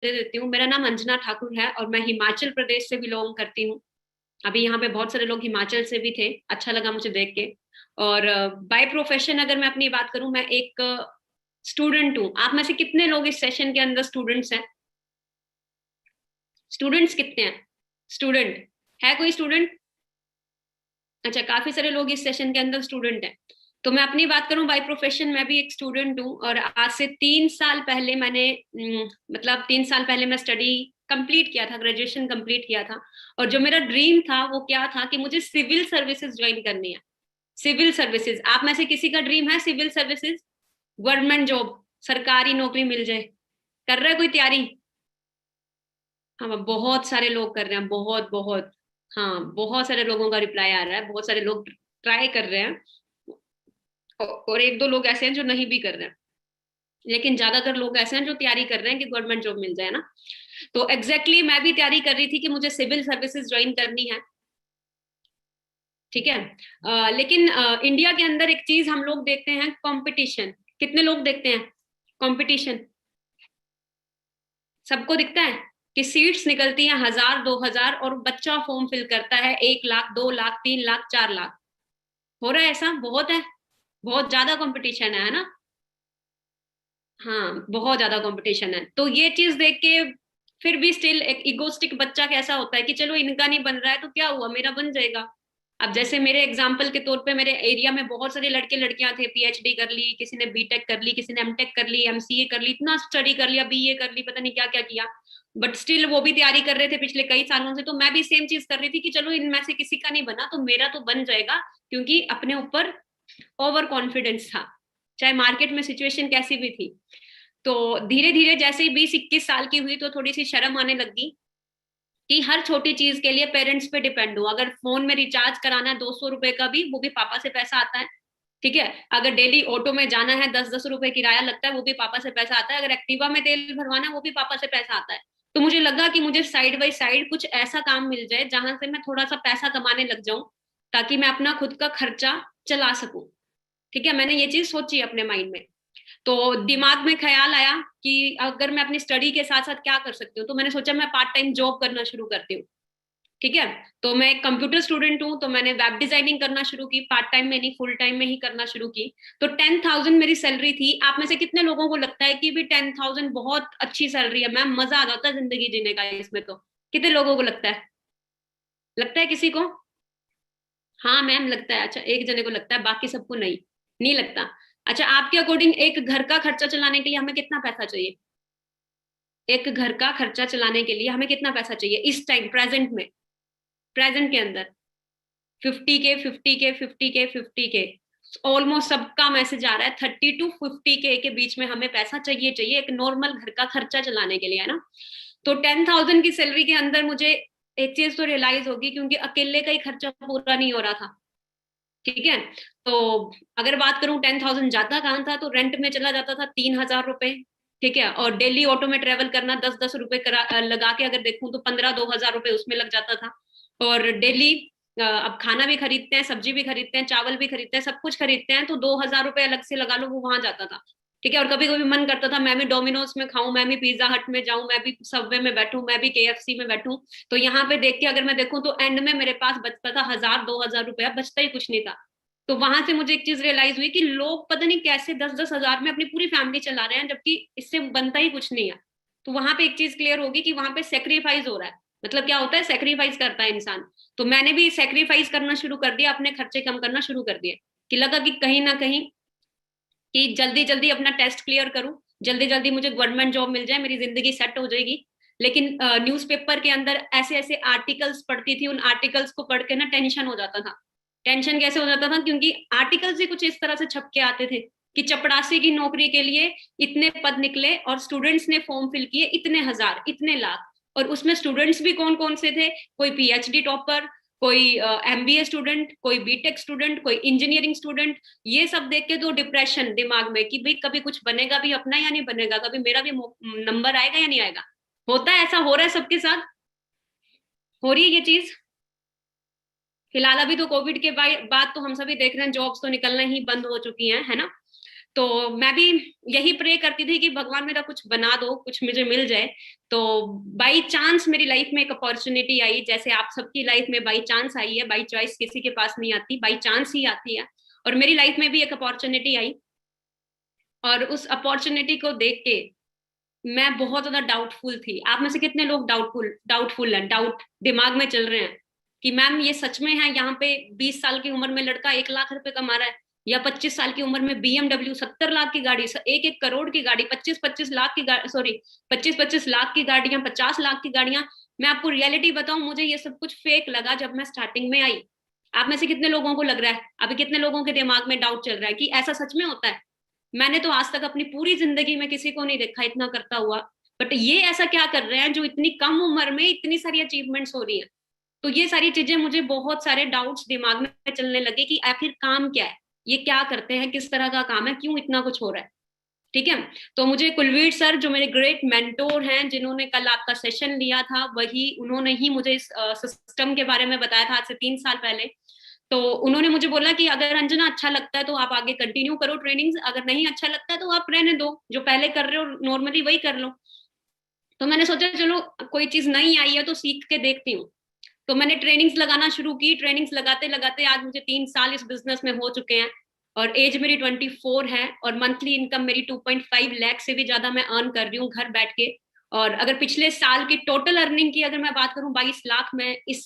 देती हूँ। मेरा नाम अंजना ठाकुर है और मैं हिमाचल प्रदेश से बिलोंग करती हूँ। अभी यहाँ पे बहुत सारे लोग हिमाचल से भी थे, अच्छा लगा मुझे देख के। और बाय प्रोफेशन अगर मैं अपनी बात करूँ, मैं एक स्टूडेंट हूँ। आप में से कितने लोग इस सेशन के अंदर स्टूडेंट्स हैं? स्टूडेंट्स कितने हैं? स्टूडेंट है कोई स्टूडेंट? अच्छा, काफी सारे लोग इस सेशन के अंदर स्टूडेंट हैं। तो मैं अपनी बात करूं, बाय प्रोफेशन मैं भी एक स्टूडेंट हूं और आज से 3 साल पहले मैंने मतलब 3 साल पहले मैं स्टडी कंप्लीट किया था, ग्रेजुएशन कंप्लीट किया था। और जो मेरा ड्रीम था वो क्या था कि मुझे सिविल सर्विसेज ज्वाइन करनी है। सिविल सर्विसेज, आप में से किसी का ड्रीम है सिविल सर्विसेज? गवर्नमेंट जॉब, सरकारी नौकरी मिल जाए, कर रहा है कोई तैयारी? हाँ, बहुत सारे लोग कर रहे हैं, बहुत बहुत। हाँ, बहुत सारे लोगों का रिप्लाई आ रहा है, बहुत सारे लोग ट्राई कर रहे हैं। और एक दो लोग ऐसे हैं जो नहीं भी कर रहे हैं, लेकिन ज्यादातर लोग ऐसे हैं जो तैयारी कर रहे हैं कि गवर्नमेंट जॉब मिल जाए ना। तो एग्जैक्टली मैं भी तैयारी कर रही थी कि मुझे सिविल सर्विसेज ज्वाइन करनी है। ठीक है। लेकिन इंडिया के अंदर एक चीज हम लोग देखते हैं, कंपटीशन। कितने लोग देखते हैं कंपटीशन? सबको दिखता है कि सीट्स निकलती हैं 1000 2000 और बच्चा फॉर्म फिल करता है 1 लाख 2 लाख 3 लाख 4 लाख। हो रहा है ऐसा, बहुत है, बहुत ज्यादा कंपटीशन है ना। हाँ, बहुत ज्यादा कंपटीशन है। तो ये चीज देख के फिर भी स्टिल एक इगोस्टिक बच्चा कैसा होता है कि चलो इनका नहीं बन रहा है तो क्या हुआ, मेरा बन जाएगा। अब जैसे मेरे एग्जाम्पल के तौर पे, मेरे एरिया में बहुत सारे लड़के लड़कियां थे, पीएचडी कर ली, किसी ने बीटेक कर ली, किसी ने एमटेक कर ली, एमसीए कर ली, इतना स्टडी कर लिया, बीए कर ली, पता नहीं क्या क्या किया। बट स्टिल वो भी तैयारी कर रहे थे पिछले कई सालों से। तो मैं भी सेम चीज कर रही थी कि चलो इनमें से किसी का नहीं बना तो मेरा तो बन जाएगा, क्योंकि अपने ऊपर ओवर कॉन्फिडेंस था, चाहे मार्केट में सिचुएशन कैसी भी थी। तो धीरे धीरे जैसे ही 20 21 साल की हुई तो थोड़ी सी शर्म आने लगी कि हर छोटी चीज के लिए पेरेंट्स पे डिपेंड हूँ। अगर फोन में रिचार्ज कराना है 200 रुपए का भी, वो भी पापा से पैसा आता है। ठीक है। अगर डेली ऑटो में जाना है 10 10 रुपए किराया लगता है, वो भी पापा से पैसा आता है। अगर एक्टिवा में तेल भरवाना है वो भी पापा से पैसा आता है। तो मुझे लगा कि मुझे साइड बाई साइड कुछ ऐसा काम मिल जाए जहां से मैं थोड़ा सा पैसा कमाने लग जाऊं, ताकि मैं अपना खुद का खर्चा चला सकूं। ठीक है, मैंने ये चीज सोची अपने माइंड में। तो दिमाग में ख्याल आया कि अगर मैं अपनी स्टडी के साथ साथ क्या कर सकती हूँ, तो मैंने सोचा मैं पार्ट टाइम जॉब करना शुरू करती हूँ। ठीक है। तो मैं एक कंप्यूटर स्टूडेंट हूँ, तो मैंने वेब डिजाइनिंग करना शुरू की, पार्ट टाइम में नहीं फुल टाइम में ही करना शुरू की। तो 10,000 मेरी सैलरी थी। आप में से कितने लोगों को लगता है कि भी 10,000 बहुत अच्छी सैलरी है, मैम मजा आ जाता है जिंदगी जीने का इसमें? तो कितने लोगों को लगता है? लगता है किसी को? हाँ मैम लगता है। अच्छा, एक जने को लगता है, बाकी सबको नहीं, नहीं लगता। अच्छा, आपके अकॉर्डिंग एक घर का खर्चा चलाने के लिए हमें कितना पैसा चाहिए? एक घर का खर्चा चलाने के लिए हमें कितना पैसा चाहिए इस टाइम, प्रेजेंट में, प्रेजेंट के अंदर? 50K 50K 50K 50K। Almost सबका मैसेज आ रहा है 30 to 50K के बीच में हमें पैसा चाहिए, चाहिए एक नॉर्मल घर का खर्चा चलाने के लिए, है ना। तो 10,000 की सैलरी के अंदर मुझे एक चीज तो रियलाइज होगी, क्योंकि अकेले का ही खर्चा पूरा नहीं हो रहा था। ठीक है। तो अगर बात करूं 10,000 जाता कहाँ था, तो रेंट में चला जाता था 3,000 रुपए। ठीक है। और डेली ऑटो में ट्रेवल करना 10 10 रुपए लगा के अगर देखूं तो 15 2 हजार रुपए उसमें लग जाता था। और डेली अब खाना भी खरीदते हैं, सब्जी भी खरीदते हैं, चावल भी खरीदते हैं, सब कुछ खरीदते हैं, तो 2,000 रुपए अलग से लगा लो, वो वहां जाता था। ठीक है। और कभी कभी मन करता था मैं भी डोमिनोज में खाऊं, मैं भी पिज्जा हट में जाऊं, मैं भी सबवे में बैठूं, मैं भी केएफसी में बैठूं। तो यहाँ पे देख के अगर मैं देखूं तो एंड में मेरे पास बचता था 1000 2000 रुपया, बचता ही कुछ नहीं था। तो वहां से मुझे एक चीज रियलाइज हुई कि लोग पता नहीं कैसे 10 10 हजार में अपनी पूरी फैमिली चला रहे हैं, जबकि इससे बनता ही कुछ नहीं है। तो वहां पे एक चीज क्लियर होगी कि वहां पे सेक्रीफाइस हो रहा है। मतलब क्या होता है, सेक्रीफाइस करता है इंसान। तो मैंने भी सेक्रीफाइस करना शुरू कर दिया, अपने खर्चे कम करना शुरू कर दिए। कि लगा कि कहीं ना कहीं कि जल्दी जल्दी अपना टेस्ट क्लियर करूं, जल्दी जल्दी मुझे गवर्नमेंट जॉब मिल जाए, मेरी जिंदगी सेट हो जाएगी। लेकिन न्यूज़पेपर के अंदर ऐसे ऐसे आर्टिकल्स पढ़ती थी, उन आर्टिकल्स को पढ़ के ना टेंशन हो जाता था। टेंशन कैसे हो जाता था, क्योंकि आर्टिकल्स ही कुछ इस तरह से छप के आते थे कि चपड़ासी की नौकरी के लिए इतने पद निकले और स्टूडेंट्स ने फॉर्म फिल किए इतने हजार इतने लाख। और उसमें स्टूडेंट्स भी कौन कौन से थे? कोई पीएचडी टॉपर, कोई एमबीए स्टूडेंट, कोई बीटेक स्टूडेंट, कोई इंजीनियरिंग स्टूडेंट। ये सब देख के तो डिप्रेशन दिमाग में कि भाई कभी कुछ बनेगा भी अपना या नहीं बनेगा, कभी मेरा भी नंबर आएगा या नहीं आएगा। होता है ऐसा, हो रहा है सबके साथ, हो रही है ये चीज। फिलहाल अभी तो कोविड के बाद तो हम सभी देख रहे हैं जॉब्स तो निकलना ही बंद हो चुकी हैं, है ना। तो मैं भी यही प्रे करती थी कि भगवान मेरा कुछ बना दो, कुछ मुझे मिल जाए। तो बाई चांस मेरी लाइफ में एक अपॉर्चुनिटी आई, जैसे आप सबकी लाइफ में बाई चांस आई है, बाई चॉइस किसी के पास नहीं आती, बाई चांस ही आती है। और मेरी लाइफ में भी एक अपॉर्चुनिटी आई, और उस अपॉर्चुनिटी को देख के मैं बहुत ज्यादा डाउटफुल थी। आप में से कितने लोग डाउटफुल डाउटफुल हैं, डाउट दिमाग में चल रहे हैं कि मैम ये सच में है, यहाँ पे 20 साल की उम्र में लड़का 1 लाख रुपए कमा रहा है, या 25 साल की उम्र में BMW 70 लाख की गाड़ी, 1-1 करोड़ की गाड़ी, 25-25 लाख की गाड़ी, सॉरी 25-25 लाख की गाड़ियां, 50 लाख की गाड़ियां। मैं आपको रियलिटी बताऊं, मुझे ये सब कुछ फेक लगा जब मैं स्टार्टिंग में आई। आप में से कितने लोगों को लग रहा है, अभी कितने लोगों के दिमाग में डाउट चल रहा है कि ऐसा सच में होता है? मैंने तो आज तक अपनी पूरी जिंदगी में किसी को नहीं देखा इतना करता हुआ, बट ये ऐसा क्या कर रहे हैं जो इतनी कम उम्र में इतनी सारी अचीवमेंट्स हो रही हैं। तो ये सारी चीजें, मुझे बहुत सारे डाउट्स दिमाग में चलने लगे कि आखिर काम क्या है, ये क्या करते हैं, किस तरह का काम है, क्यों इतना कुछ हो रहा है। ठीक है। तो मुझे कुलवीर सर, जो मेरे ग्रेट मेंटोर हैं, जिन्होंने कल आपका सेशन लिया था, वही उन्होंने ही मुझे इस सिस्टम के बारे में बताया था आज से 3 साल पहले। तो उन्होंने मुझे बोला कि अगर अंजना अच्छा लगता है तो आप आगे कंटिन्यू करो ट्रेनिंग्स, अगर नहीं अच्छा लगता है तो आप रहने दो, जो पहले कर रहे हो नॉर्मली वही कर लो। तो मैंने सोचा चलो कोई चीज नई आई है तो सीख के देखती हूँ। तो मैंने ट्रेनिंग्स लगाना शुरू की, ट्रेनिंग्स लगाते लगाते आज मुझे 3 साल इस बिजनेस में हो चुके हैं, और एज मेरी 24 है, और मंथली इनकम मेरी 2.5 लाख से भी ज्यादा मैं अर्न कर रही हूँ घर बैठ के। और अगर पिछले साल की टोटल अर्निंग की अगर मैं बात करूँ, 22 लाख मैं इस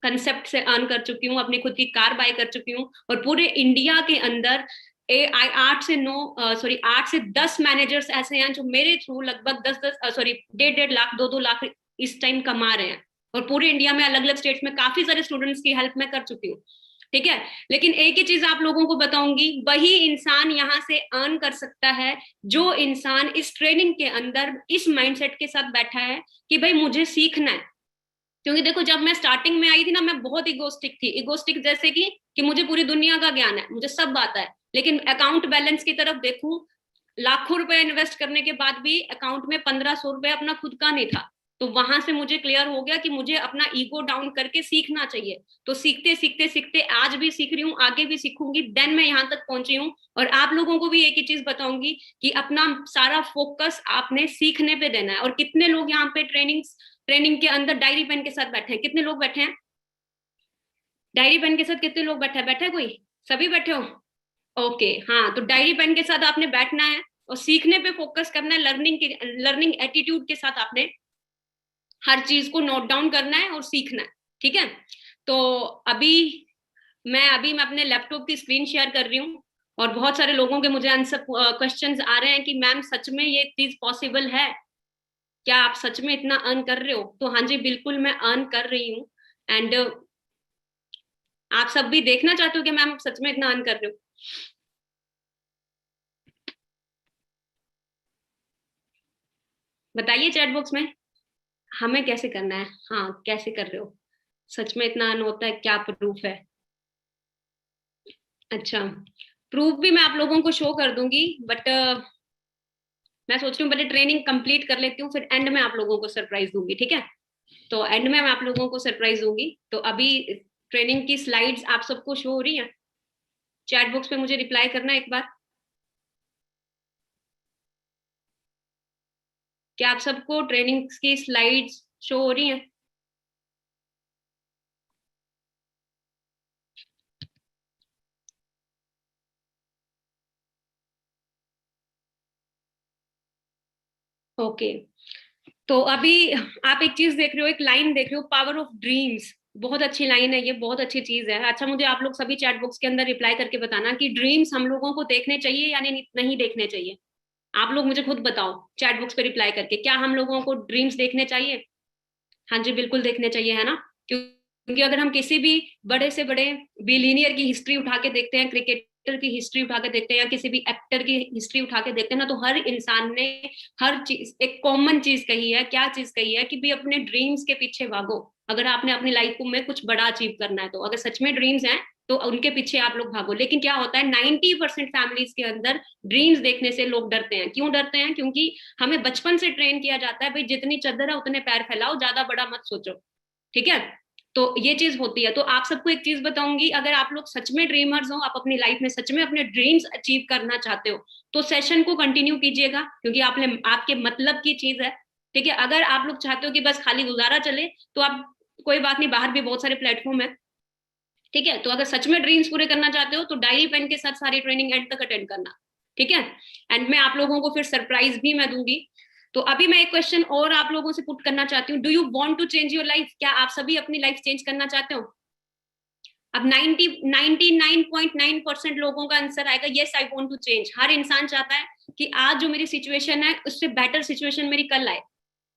कंसेप्ट से अर्न कर चुकी हूँ, अपनी खुद की कार बाय कर चुकी हूँ। और पूरे इंडिया के अंदर 8 से 10 मैनेजर्स ऐसे हैं जो मेरे थ्रू लगभग 1.5 लाख 2-2 लाख इस टाइम कमा रहे हैं। और पूरे इंडिया में अलग अलग स्टेट्स में काफी सारे स्टूडेंट्स की हेल्प मैं कर चुकी हूँ। ठीक है। लेकिन एक ही चीज आप लोगों को बताऊंगी, वही इंसान यहाँ से अर्न कर सकता है जो इंसान इस ट्रेनिंग के अंदर इस माइंडसेट के साथ बैठा है कि भाई मुझे सीखना है। क्योंकि देखो, जब मैं स्टार्टिंग में आई थी ना, मैं बहुत इगोस्टिक थी। इगोस्टिक जैसे कि मुझे पूरी दुनिया का ज्ञान है, मुझे सब आता है, लेकिन अकाउंट बैलेंस की तरफ देखूं, लाखों रुपए इन्वेस्ट करने के बाद भी अकाउंट में 1500 रुपए अपना खुद का नहीं था। तो वहां से मुझे क्लियर हो गया कि मुझे अपना ईगो डाउन करके सीखना चाहिए। तो सीखते सीखते सीखते आज भी सीख रही हूँ, आगे भी सीखूंगी, देन मैं यहाँ तक पहुंची हूँ। और आप लोगों को भी एक ही चीज बताऊंगी कि अपना सारा फोकस आपने सीखने पे देना है। और कितने लोग यहाँ पे ट्रेनिंग के अंदर डायरी पेन के साथ बैठे हैं? कितने लोग बैठे हैं डायरी पेन के साथ? कितने लोग बैठे हैं कोई? सभी बैठे हो? ओके, हाँ। तो डायरी पेन के साथ आपने बैठना है और सीखने पे फोकस करना है, लर्निंग एटीट्यूड के साथ आपने हर चीज को नोट डाउन करना है और सीखना है। ठीक है। तो अभी मैं अपने लैपटॉप की स्क्रीन शेयर कर रही हूँ, और बहुत सारे लोगों के मुझे आंसर क्वेश्चंस आ रहे हैं कि मैम सच में ये चीज पॉसिबल है? क्या आप सच में इतना अर्न कर रहे हो? तो हाँ जी, बिल्कुल मैं अर्न कर रही हूँ। एंड आप सब भी देखना चाहते हो कि मैम सच में इतना अर्न कर रहे हो? बताइए चैट बॉक्स में, हमें कैसे करना है, हाँ कैसे कर रहे हो, सच में इतना अर्न होता है, क्या प्रूफ है? अच्छा, प्रूफ भी मैं आप लोगों को शो कर दूंगी, बट मैं सोच रही हूँ पहले ट्रेनिंग कंप्लीट कर लेती हूँ, फिर एंड में आप लोगों को सरप्राइज दूंगी। ठीक है। तो एंड में मैं आप लोगों को सरप्राइज दूंगी। तो अभी ट्रेनिंग की स्लाइड्स आप सबको शो हो रही हैं? चैट बॉक्स पे मुझे रिप्लाई करना एक बार। क्या आप सबको ट्रेनिंग की स्लाइड्स शो हो रही हैं? ओके। तो अभी आप एक चीज देख रहे हो, एक लाइन देख रहे हो, पावर ऑफ ड्रीम्स। बहुत अच्छी लाइन है ये, बहुत अच्छी चीज है। अच्छा, मुझे आप लोग सभी चैट बॉक्स के अंदर रिप्लाई करके बताना कि ड्रीम्स हम लोगों को देखने चाहिए या नहीं देखने चाहिए। आप लोग मुझे खुद बताओ चैट बॉक्स पे रिप्लाई करके, क्या हम लोगों को ड्रीम्स देखने चाहिए? हाँ जी, बिल्कुल देखने चाहिए, है ना? क्योंकि अगर हम किसी भी बड़े से बड़े बिलीनियर की हिस्ट्री उठा के देखते हैं, क्रिकेटर की हिस्ट्री उठा के देखते हैं, या किसी भी एक्टर की हिस्ट्री उठा के देखते हैं ना, तो हर इंसान ने हर चीज, एक कॉमन चीज कही है। क्या चीज कही है? कि भी अपने ड्रीम्स के पीछे भागो। अगर आपने अपनी लाइफ में कुछ बड़ा अचीव करना है, तो अगर सच में ड्रीम्स हैं तो उनके पीछे आप लोग भागो। लेकिन क्या होता है, 90% फैमिलीज के अंदर ड्रीम्स देखने से लोग डरते हैं। क्यों डरते हैं? क्योंकि हमें बचपन से ट्रेन किया जाता है, भाई जितनी चद्दर है उतने पैर फैलाओ, ज्यादा बड़ा मत सोचो। ठीक है। तो ये चीज होती है। तो आप सबको एक चीज बताऊंगी, अगर आप लोग सच में ड्रीमर्स हो, आप अपनी लाइफ में सच में अपने ड्रीम्स अचीव करना चाहते हो, तो सेशन को कंटिन्यू कीजिएगा, क्योंकि आपने आपके मतलब की चीज है। ठीक है, अगर आप लोग चाहते हो कि बस खाली गुजारा चले, तो आप कोई बात नहीं, बाहर भी बहुत सारे प्लेटफॉर्म है। ठीक है, तो अगर सच में ड्रीम्स पूरे करना चाहते हो तो डायरी पेन के साथ सारी ट्रेनिंग एंड तक अटेंड करना। ठीक है, एंड मैं आप लोगों को फिर सरप्राइज भी मैं दूंगी। तो अभी मैं एक क्वेश्चन और आप लोगों से पुट करना चाहती हूँ, do you want to change your life? क्या आप सभी अपनी लाइफ चेंज करना चाहते हो? अब 99.9% लोगों का आंसर आएगा yes I want to change. हर इंसान चाहता है कि आज जो मेरी सिचुएशन है उससे बेटर सिचुएशन मेरी कल आए।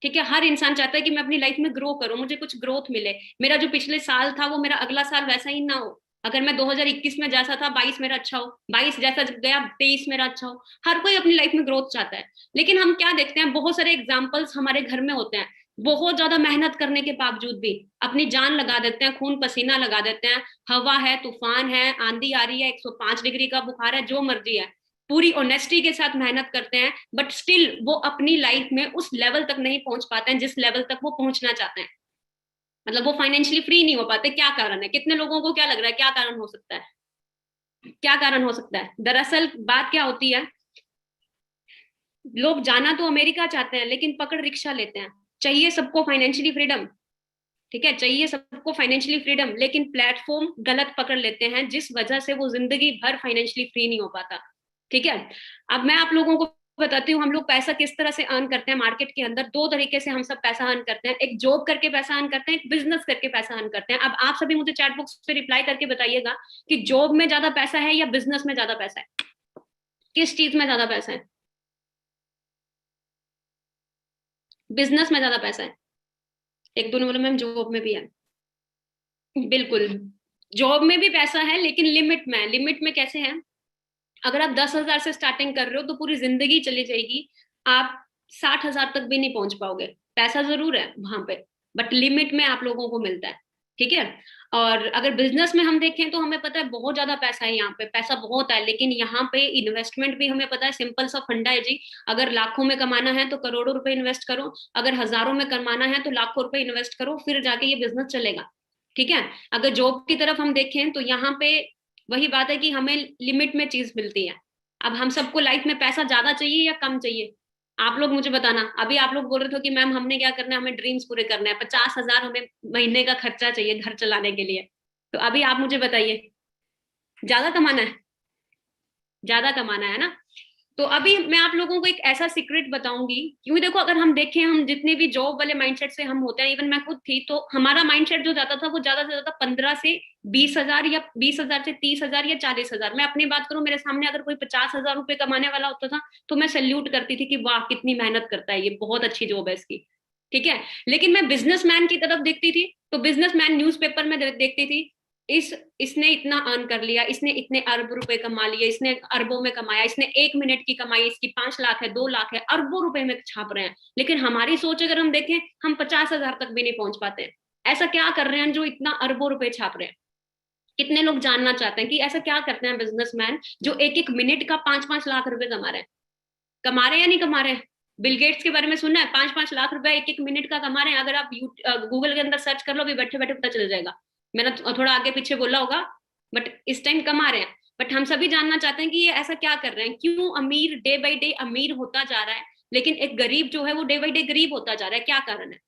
ठीक है, हर इंसान चाहता है कि मैं अपनी लाइफ में ग्रो करूं, मुझे कुछ ग्रोथ मिले, मेरा जो पिछले साल था वो मेरा अगला साल वैसा ही ना हो। अगर मैं 2021 में जैसा था 22 मेरा अच्छा हो, 22 जैसा गया 23 मेरा अच्छा हो। हर कोई अपनी लाइफ में ग्रोथ चाहता है। लेकिन हम क्या देखते हैं, बहुत सारे एग्जाम्पल्स हमारे घर में होते हैं, बहुत ज्यादा मेहनत करने के बावजूद भी अपनी जान लगा देते हैं, खून पसीना लगा देते हैं, हवा है, तूफान है, आंधी आ रही है, 105 डिग्री का बुखार है, जो मर्जी है, पूरी ऑनेस्टी के साथ मेहनत करते हैं, बट स्टिल वो अपनी लाइफ में उस लेवल तक नहीं पहुंच पाते हैं जिस लेवल तक वो पहुंचना चाहते हैं। मतलब वो फाइनेंशियली फ्री नहीं हो पाते। क्या कारण है? कितने लोगों को क्या लग रहा है क्या कारण हो सकता है? क्या कारण हो सकता है? दरअसल बात क्या होती है, लोग जाना तो अमेरिका चाहते हैं लेकिन पकड़ रिक्शा लेते हैं। चाहिए सबको फाइनेंशियली फ्रीडम, ठीक है, चाहिए सबको फाइनेंशियली फ्रीडम, लेकिन प्लेटफॉर्म गलत पकड़ लेते हैं जिस वजह से वो जिंदगी भर फाइनेंशियली फ्री नहीं हो पाता। ठीक है, अब मैं आप लोगों को बताती हूँ हम लोग पैसा किस तरह से अर्न करते हैं मार्केट के अंदर। दो तरीके से हम सब पैसा अर्न करते हैं, एक जॉब करके पैसा अर्न करते हैं, एक बिजनेस करके पैसा अर्न करते हैं। अब आप सभी मुझे चैट बॉक्स पे रिप्लाई करके बताइएगा कि जॉब में ज्यादा पैसा है या बिजनेस में ज्यादा पैसा है, किस चीज में ज्यादा पैसा है? बिजनेस में ज्यादा पैसा है। एक दोनों बोले मैम जॉब में भी है। बिल्कुल, जॉब में भी पैसा है लेकिन लिमिट में। लिमिट में कैसे है? अगर आप 10,000 से स्टार्टिंग कर रहे हो तो पूरी जिंदगी चली जाएगी, आप 60,000 तक भी नहीं पहुंच पाओगे। पैसा जरूर है वहां पे, बट लिमिट में आप लोगों को मिलता है। ठीक है, और अगर बिजनेस में हम देखें तो हमें पता है बहुत ज्यादा पैसा है, यहाँ पे पैसा बहुत है, लेकिन यहाँ पे इन्वेस्टमेंट भी हमें पता है, सिंपल सा फंडा है जी। अगर लाखों में कमाना है तो करोड़ों रुपए इन्वेस्ट करो, अगर हजारों में कमाना है तो लाखों रुपए इन्वेस्ट करो, फिर जाके ये बिजनेस चलेगा। ठीक है, अगर जॉब की तरफ हम देखें तो यहाँ पे वही बात है कि हमें लिमिट में चीज मिलती है। अब हम सबको लाइफ में पैसा ज्यादा चाहिए या कम चाहिए? आप लोग मुझे बताना। अभी आप लोग बोल रहे थे कि मैम हमने क्या करना है, हमें ड्रीम्स पूरे करने हैं, 50,000 हमें महीने का खर्चा चाहिए घर चलाने के लिए। तो अभी आप मुझे बताइए, ज्यादा कमाना है? ज्यादा कमाना है ना? तो अभी मैं आप लोगों को एक ऐसा सीक्रेट बताऊंगी, क्योंकि देखो अगर हम देखें, हम जितने भी जॉब वाले माइंडसेट से हम होते हैं, इवन मैं खुद थी, तो हमारा माइंडसेट जो जाता था वो ज्यादा से ज्यादा 15 से 20,000 या 20,000 से 30,000 या 40,000। मैं अपनी बात करूं, मेरे सामने अगर कोई 50,000 रुपए कमाने वाला होता था तो मैं सैल्यूट करती थी कि वाह कितनी मेहनत करता है, ये बहुत अच्छी जॉब है इसकी। ठीक है, लेकिन मैं बिजनेसमैन की तरफ देखती थी तो बिजनेसमैन न्यूज़पेपर में देखती थी, इस इसने इतना अर्न कर लिया, इसने इतने अरब रुपए कमा लिए, इसने अरबों में कमाया, इसने 1 मिनट की कमाई इसकी 5 लाख है, 2 लाख है, अरबों रुपए में छाप रहे हैं। लेकिन हमारी सोच अगर हम देखें, हम 50,000 तक भी नहीं पहुंच पाते हैं। ऐसा क्या कर रहे हैं जो इतना अरबों रुपए छाप रहे हैं? कितने लोग जानना चाहते हैं कि ऐसा क्या करते हैं बिजनेसमैन जो एक एक मिनट का 5-5 लाख रुपए कमा रहे हैं? कमा रहे हैं या नहीं कमा रहे हैं? बिल गेट्स के बारे में सुनना है, 5-5 लाख रुपए एक एक मिनट का कमा रहे हैं। अगर आप गूगल के अंदर सर्च कर लो, अभी बैठे बैठे पता चल जाएगा। मैंने थोड़ा आगे पीछे बोला होगा, बट इस टाइम कमा रहे हैं। बट हम सभी जानना चाहते हैं कि ये ऐसा क्या कर रहे हैं, क्यों अमीर डे बाई डे अमीर होता जा रहा है, लेकिन एक गरीब जो है वो डे बाई डे गरीब होता जा रहा है? क्या कारण है?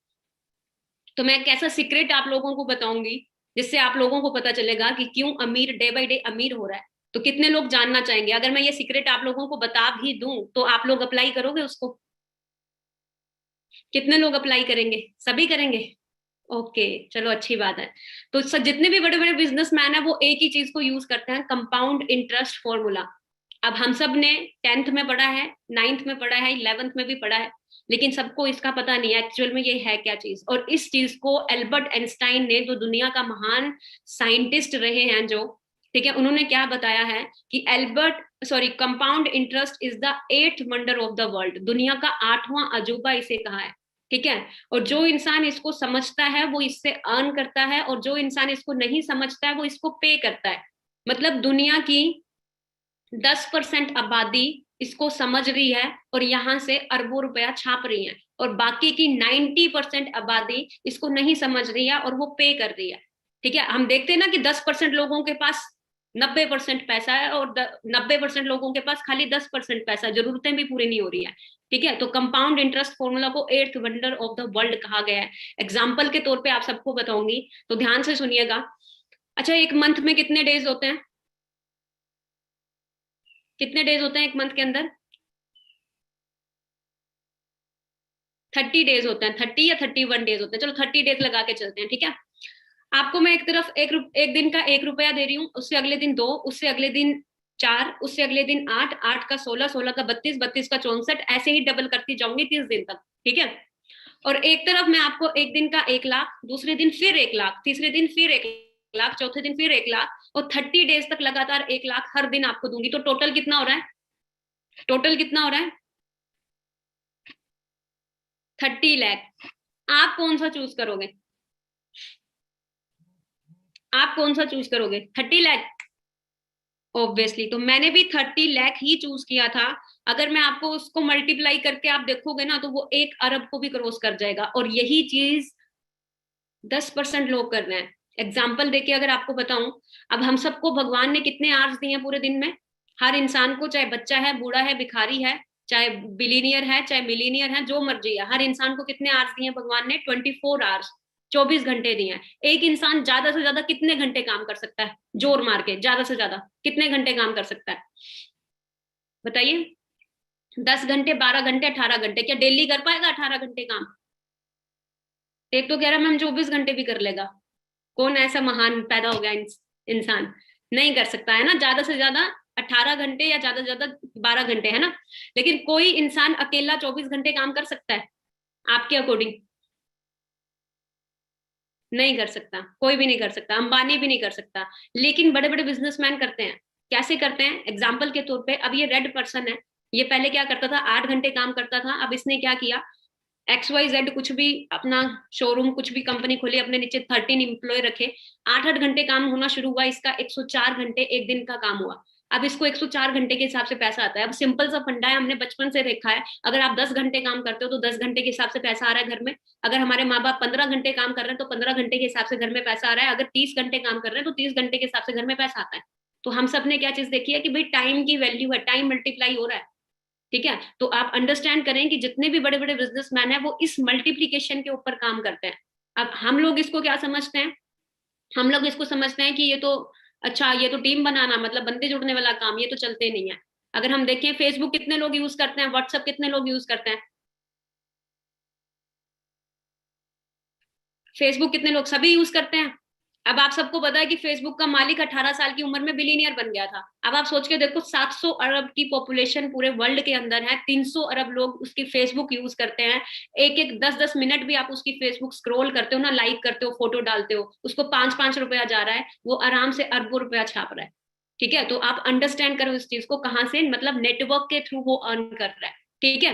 तो मैं एक ऐसा सीक्रेट आप लोगों को बताऊंगी जिससे आप लोगों को पता चलेगा कि क्यों अमीर डे बाई डे अमीर हो रहा है। तो कितने लोग जानना चाहेंगे? अगर मैं ये सीक्रेट आप लोगों को बता भी दूं तो आप लोग अप्लाई करोगे उसको? कितने लोग अप्लाई करेंगे? सभी करेंगे? ओके, चलो अच्छी बात है। तो जितने भी बड़े बड़े बिजनेसमैन है वो एक ही चीज को यूज करते हैं, कंपाउंड इंटरेस्ट फॉर्मूला। अब हम सब ने 10th में पढ़ा है, 9th में पढ़ा है, 11th में भी पढ़ा है, लेकिन सबको इसका पता नहीं है एक्चुअल में ये है क्या चीज। और इस चीज को एल्बर्ट आइंस्टाइन ने, जो दुनिया का महान साइंटिस्ट रहे हैं जो, ठीक है, उन्होंने क्या बताया है कि compound interest is the 8th wonder of the world. दुनिया का 8वां अजूबा इसे कहा है। ठीक है, और जो इंसान इसको समझता है वो इससे अर्न करता है, और जो इंसान इसको नहीं समझता है वो इसको पे करता है। मतलब दुनिया की 10% आबादी इसको समझ रही है और यहाँ से अरबों रुपया छाप रही है, और बाकी की 90% आबादी इसको नहीं समझ रही है और वो पे कर रही है। ठीक है, हम देखते हैं ना कि 10% लोगों के पास 90% पैसा है और 90% लोगों के पास खाली 10% पैसा, जरूरतें भी पूरी नहीं हो रही है। ठीक है, तो कंपाउंड इंटरेस्ट फॉर्मूला को 8th wonder of the world कहा गया है। एग्जाम्पल के तौर पे आप सबको बताऊंगी, तो ध्यान से सुनिएगा। अच्छा, एक मंथ में कितने डेज होते हैं? कितने डेज होते हैं एक मंथ के अंदर? 30 डेज होते हैं, 30 या 31 डेज होते हैं, चलो 30 डेज लगा के चलते हैं। ठीक है, आपको मैं एक तरफ एक दिन का 1 रुपया दे रही हूँ, उससे अगले दिन 2, उससे अगले दिन 4, उससे अगले दिन 8, 8 का 16, 16 का 32, 32 का 64, ऐसे ही डबल करती जाऊंगी 30 दिन तक। ठीक है, और एक तरफ मैं आपको एक दिन का 1 लाख, दूसरे दिन फिर 1 लाख, तीसरे दिन फिर 1 लाख, चौथे दिन फिर 1 लाख, और 30 डेज तक लगातार 1 लाख हर दिन आपको दूंगी। तो टोटल कितना हो रहा है? टोटल कितना हो रहा है? 30 लाख। आप कौन सा चूज करोगे? आप कौन सा चूज करोगे? 30 लाख? ऑब्वियसली, तो मैंने भी 30 लाख ही चूज किया था। अगर मैं आपको उसको मल्टीप्लाई करके आप देखोगे ना, तो वो 1 अरब को भी क्रॉस कर जाएगा, और यही चीज 10% लोग कर रहे हैं। एग्जाम्पल देके अगर आपको बताऊं, अब हम सबको भगवान ने कितने आवर्स दिए हैं पूरे दिन में? हर इंसान को, चाहे बच्चा है, बूढ़ा है, भिखारी है, चाहे बिलीनियर है, चाहे मिलीनियर है, जो मर्जी है, हर इंसान को कितने आवर्स दिए हैं भगवान ने? 24 आवर्स, 24 घंटे दिए हैं। एक इंसान ज्यादा से ज्यादा कितने घंटे काम कर सकता है? जोर मार के ज्यादा से ज्यादा कितने घंटे काम कर सकता है? बताइए। 10 घंटे, 12 घंटे, 18 घंटे? क्या डेली कर पाएगा 18 घंटे काम? एक तो कह रहा है मैम 24 घंटे भी कर लेगा। कौन ऐसा महान पैदा हो गया इंसान? नहीं कर सकता है ना, ज्यादा से ज्यादा 18 घंटे या ज्यादा से ज्यादा 12 घंटे, है ना? लेकिन कोई इंसान अकेला 24 घंटे काम कर सकता है आपके अकॉर्डिंग? नहीं कर सकता, कोई भी नहीं कर सकता, अंबानी भी नहीं कर सकता। लेकिन बड़े बड़े बिजनेसमैन करते हैं। कैसे करते हैं? एग्जाम्पल के तौर पे, अब ये रेड पर्सन है, ये पहले क्या करता था? 8 घंटे काम करता था। अब इसने क्या किया? XYZ कुछ भी अपना शोरूम, कुछ भी कंपनी खोली, अपने नीचे 13 एम्प्लॉय रखे, 8 8 घंटे काम होना शुरू हुआ इसका, 104 घंटे एक दिन का काम हुआ। अब इसको 104 घंटे के हिसाब से पैसा आता है। अब सिंपल सा फंडा है, हमने बचपन से देखा है, अगर आप 10 घंटे काम करते हो तो 10 घंटे के हिसाब से पैसा आ रहा है घर में। अगर हमारे माँ बाप 15 घंटे काम कर रहे हैं तो 15 घंटे के हिसाब से घर में पैसा आ रहा है। अगर 30 घंटे काम कर रहे हैं तो 30 घंटे के हिसाब से घर में पैसा आता है। तो हम सब ने क्या चीज देखी है कि भाई टाइम की वैल्यू है, टाइम मल्टीप्लाई हो रहा है। ठीक है, तो आप अंडरस्टैंड करें कि जितने भी बड़े बड़े बिजनेसमैन हैं वो इस मल्टीप्लीकेशन के ऊपर काम करते हैं। अब हम लोग इसको क्या समझते हैं? हम लोग इसको समझते हैं कि ये तो, अच्छा ये तो टीम बनाना मतलब बंदे जुड़ने वाला काम, ये तो चलते नहीं है। अगर हम देखें, फेसबुक कितने लोग यूज करते हैं? व्हाट्सएप कितने लोग यूज करते हैं? फेसबुक कितने लोग? सभी यूज करते हैं। अब आप सबको पता है कि फेसबुक का मालिक 18 साल की उम्र में बिलीनियर बन गया था। अब आप सोच के देखो, 700 अरब की पॉपुलेशन पूरे वर्ल्ड के अंदर है, 300 अरब लोग उसकी फेसबुक यूज करते हैं। एक एक 10 10 मिनट भी आप उसकी फेसबुक स्क्रॉल करते हो ना, लाइक करते हो, फोटो डालते हो, उसको 5 5 रुपया जा रहा है, वो आराम से अरबों रुपया छाप रहा है। ठीक है, तो आप अंडरस्टैंड करो इस चीज को, कहाँ से, मतलब नेटवर्क के थ्रू वो अर्न कर रहा है। ठीक है,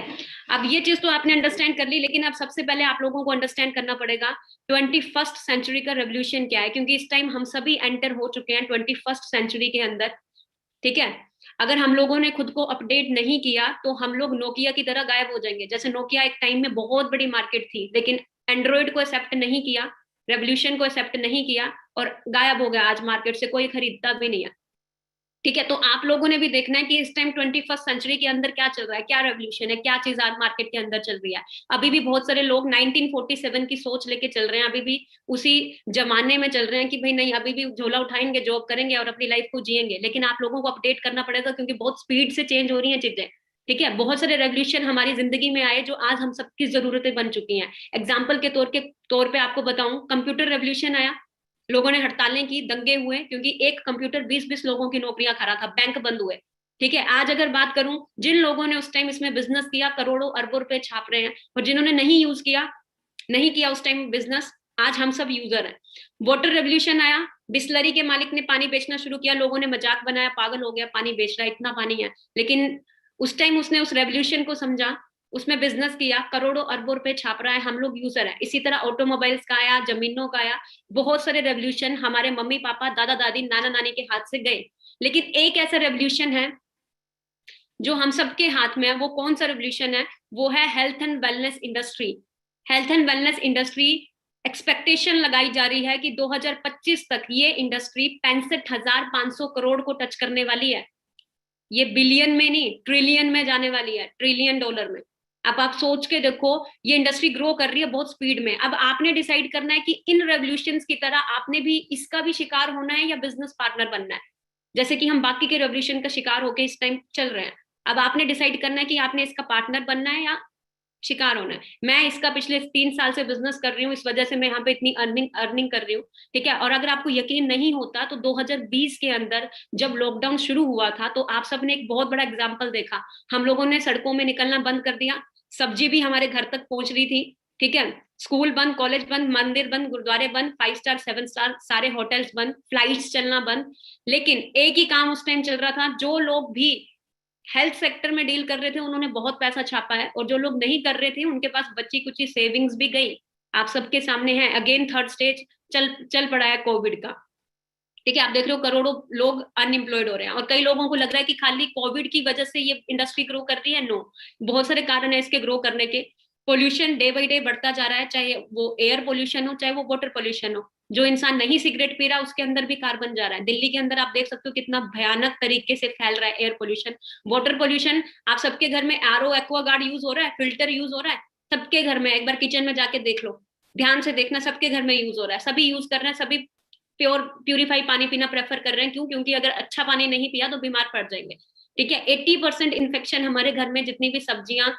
अब ये चीज तो आपने अंडरस्टैंड कर ली, लेकिन अब सबसे पहले आप लोगों को अंडरस्टैंड करना पड़ेगा 21st सेंचुरी का रेवोल्यूशन क्या है, क्योंकि इस टाइम हम सभी एंटर हो चुके हैं 21st सेंचुरी के अंदर। ठीक है, अगर हम लोगों ने खुद को अपडेट नहीं किया तो हम लोग नोकिया की तरह गायब हो जाएंगे। जैसे नोकिया एक टाइम में बहुत बड़ी मार्केट थी, लेकिन एंड्रॉइड को एक्सेप्ट नहीं किया, रेवोल्यूशन को एक्सेप्ट नहीं किया, और गायब हो गया। आज मार्केट से कोई खरीदता भी नहीं है। ठीक है, तो आप लोगों ने भी देखना है कि इस टाइम 21st सेंचुरी के अंदर क्या चल रहा है, क्या रेवोल्यूशन है, क्या चीज आज मार्केट के अंदर चल रही है। अभी भी बहुत सारे लोग 1947 की सोच लेके चल रहे हैं, अभी भी उसी जमाने में चल रहे हैं कि भाई नहीं, अभी भी झोला उठाएंगे, जॉब करेंगे और अपनी लाइफ को जिएंगे। लेकिन आप लोगों को अपडेट करना पड़ेगा, क्योंकि बहुत स्पीड से चेंज हो रही हैं चीजें। ठीक है, बहुत सारे रेवोल्यूशन हमारी जिंदगी में आए जो आज हम सबकी जरूरतें बन चुकी हैं। एग्जाम्पल के तौर पे आपको बताऊं, कंप्यूटर रेवोल्यूशन आया, लोगों ने हड़तालें की, दंगे हुए, क्योंकि एक कंप्यूटर 20 20 लोगों की नौकरियां खा रहा था, बैंक बंद हुए। ठीक है, आज अगर बात करूं, जिन लोगों ने उस टाइम इसमें बिजनेस किया, करोड़ों अरबों रुपए छाप रहे हैं, और जिन्होंने नहीं यूज किया, नहीं किया उस टाइम बिजनेस, आज हम सब यूजर हैं। वाटर रेवोल्यूशन आया, बिस्लरी के मालिक ने पानी बेचना शुरू किया, लोगों ने मजाक बनाया, पागल हो गया, पानी बेच रहा है, इतना पानी है। लेकिन उस टाइम उसने उस रेवोल्यूशन को समझा, उसमें बिजनेस किया, करोड़ों अरबों रुपए छाप रहा है, हम लोग यूजर है। इसी तरह ऑटोमोबाइल्स का आया, जमीनों का आया, बहुत सारे रेवोल्यूशन हमारे मम्मी पापा, दादा दादी, नाना नानी के हाथ से गए। लेकिन एक ऐसा रेवोल्यूशन है जो हम सबके हाथ में है, वो कौन सा रेवोल्यूशन है? वो है health and wellness industry. Health and wellness industry, expectation लगाई जा रही है कि 2025 तक ये इंडस्ट्री 65,500 करोड़ को टच करने वाली है। ये बिलियन में नहीं, ट्रिलियन में जाने वाली है, ट्रिलियन डॉलर में। अब आप सोच के देखो, ये इंडस्ट्री ग्रो कर रही है बहुत स्पीड में। अब आपने डिसाइड करना है कि इन रेवोल्यूशंस की तरह आपने भी इसका भी शिकार होना है या बिजनेस पार्टनर बनना है, जैसे कि हम बाकी के रेवोल्यूशन का शिकार होके इस टाइम चल रहे हैं। अब आपने डिसाइड करना है कि आपने इसका पार्टनर बनना है या शिकार होना है। मैं इसका पिछले 3 साल से बिजनेस कर रही हूँ, इस वजह से मैं यहाँ पे इतनी अर्निंग अर्निंग कर रही हूँ, ठीक है। और अगर आपको यकीन नहीं होता तो 2020 के अंदर जब लॉकडाउन शुरू हुआ था तो आप सबने एक बहुत बड़ा एग्जाम्पल देखा। हम लोगों ने सड़कों में निकलना बंद कर दिया, सब्जी भी हमारे घर तक पहुंच रही थी, ठीक है। स्कूल बंद, कॉलेज बंद, मंदिर बंद, गुरुद्वारे बंद, 5 स्टार 7 स्टार सारे होटल्स बंद, फ्लाइट्स चलना बंद। लेकिन एक ही काम उस टाइम चल रहा था, जो लोग भी हेल्थ सेक्टर में डील कर रहे थे उन्होंने बहुत पैसा छापा है, और जो लोग नहीं कर रहे थे उनके पास बची कुछ सेविंग्स भी गई। आप सबके सामने है, अगेन थर्ड स्टेज चल चल पड़ा है कोविड का, ठीक है। आप देख रहे हो करोड़ों लोग अनएम्प्लॉयड हो रहे हैं, और कई लोगों को लग रहा है कि खाली कोविड की वजह से ये इंडस्ट्री ग्रो कर रही है। नो, बहुत सारे कारण है इसके ग्रो करने के। पोल्यूशन डे बाई डे बढ़ता जा रहा है, चाहे वो एयर पोल्यूशन हो चाहे वो वाटर पोल्यूशन हो। जो इंसान नहीं सिगरेट पी रहा उसके अंदर भी कार्बन जा रहा है। दिल्ली के अंदर आप देख सकते हो कितना भयानक तरीके से फैल रहा है एयर पोल्यूशन। वाटर पोल्यूशन, आप सबके घर में आरओ एक्वागार्ड यूज हो रहा है, फिल्टर यूज हो रहा है, सबके घर में। एक बार किचन में जाके देख लो, ध्यान से देखना, सबके घर में यूज हो रहा है, सभी यूज कर रहे हैं, सभी प्यूरिफाई पानी पीना प्रेफर कर रहे हैं। क्यों? क्योंकि अगर अच्छा पानी नहीं पिया तो बीमार पड़ जाएंगे, ठीक है। 80% इन्फेक्शन हमारे घर में, जितनी भी सब्जियां,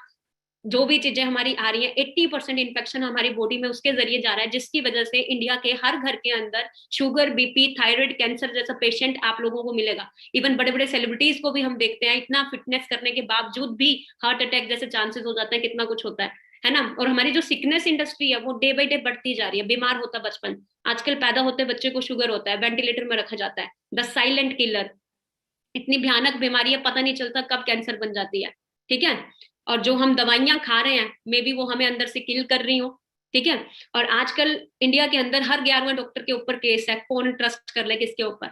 जो भी चीजें हमारी आ रही हैं, 80% इन्फेक्शन हमारी बॉडी में उसके जरिए जा रहा है, जिसकी वजह से इंडिया के हर घर के अंदर शुगर, बीपी, थायराइड, कैंसर जैसा पेशेंट आप लोगों को मिलेगा। इवन बड़े बड़े सेलिब्रिटीज को भी हम देखते हैं, इतना फिटनेस करने के बावजूद भी हार्ट अटैक जैसे चांसेस हो जाते हैं, कितना कुछ होता है ना। और हमारी जो सिकनेस इंडस्ट्री है वो डे बाई डे बढ़ती जा रही है। बीमार होता बचपन, आजकल पैदा होते बच्चे को शुगर होता है, वेंटिलेटर में रखा जाता है, द साइलेंट किलर। इतनी भयानक बीमारी है, पता नहीं चलता कब कैंसर बन जाती है, ठीक है। और जो हम दवाइयां खा रहे हैं, मे बी वो हमें अंदर से किल कर रही हो, ठीक है। और आजकल इंडिया के अंदर हर 11वें डॉक्टर के ऊपर केस है, कौन ट्रस्ट कर ले किसके ऊपर,